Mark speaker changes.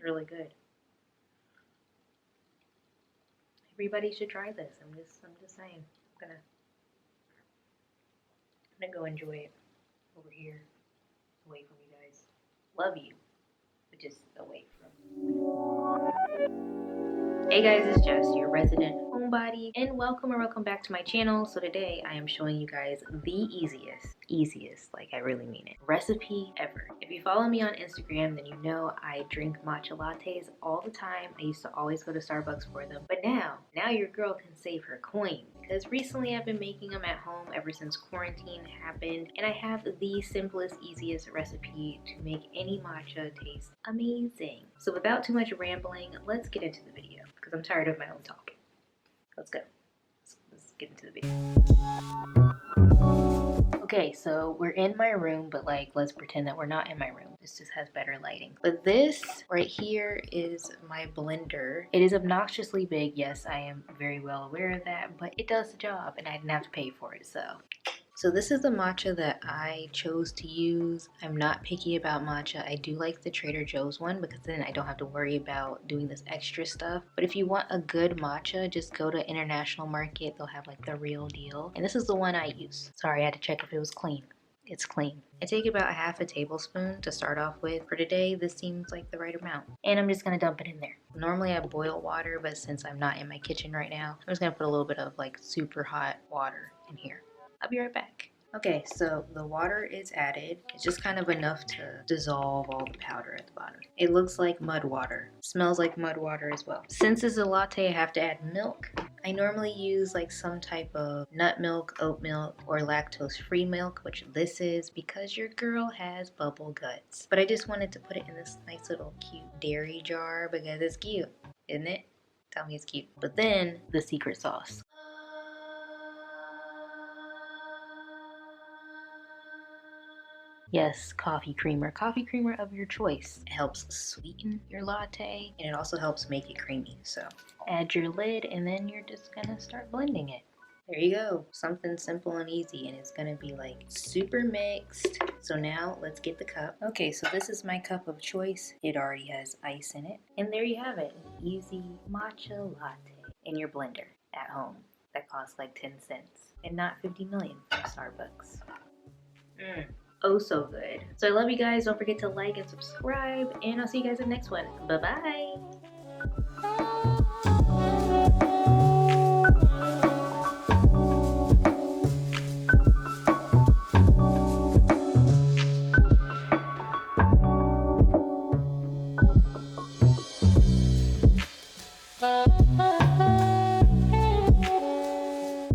Speaker 1: really good. Everybody should try this. I'm just saying. I'm gonna go enjoy it over here, away from you guys. Love you, but just away from you. Hey guys, it's Jess, your resident homebody, and welcome back to my channel. So today I am showing you guys the easiest, like I really mean it, recipe ever. If you follow me on Instagram, then you know I drink matcha lattes all the time. I used to always go to Starbucks for them, but now your girl can save her coin, because recently I've been making them at home ever since quarantine happened, and I have the simplest, easiest recipe to make any matcha taste amazing. So without too much rambling, let's get into the video, because I'm tired of my own talk. Let's go. Let's get into the video. Okay, so we're in my room, but like, let's pretend that we're not in my room. This just has better lighting. But this right here is my blender. It is obnoxiously big. Yes, I am very well aware of that, but it does the job and I didn't have to pay for it, So this is the matcha that I chose to use. I'm not picky about matcha. I do like the Trader Joe's one because then I don't have to worry about doing this extra stuff. But if you want a good matcha, just go to International Market. They'll have like the real deal. And this is the one I use. Sorry, I had to check if it was clean. It's clean. I take about half a tablespoon to start off with. For today, this seems like the right amount. And I'm just gonna dump it in there. Normally I boil water, but since I'm not in my kitchen right now, I'm just gonna put a little bit of like super hot water in here. I'll be right back. Okay, so the water is added. It's just kind of enough to dissolve all the powder at the bottom. It looks like mud water. Smells like mud water as well. Since it's a latte, I have to add milk. I normally use like some type of nut milk, oat milk, or lactose-free milk, which this is because your girl has bubble guts. But I just wanted to put it in this nice little cute dairy jar because it's cute, isn't it? Tell me it's cute. But then the secret sauce. Yes, coffee creamer of your choice. It helps sweeten your latte and it also helps make it creamy. So add your lid and then you're just gonna start blending it. There you go, something simple and easy, and it's gonna be like super mixed. So now let's get the cup. Okay, so this is my cup of choice. It already has ice in it. And there you have it, an easy matcha latte in your blender at home. That costs like 10 cents and not 50 million from Starbucks. Oh, so good. So I love you guys. Don't forget to like and subscribe, and I'll see you guys in the next one. Bye-bye.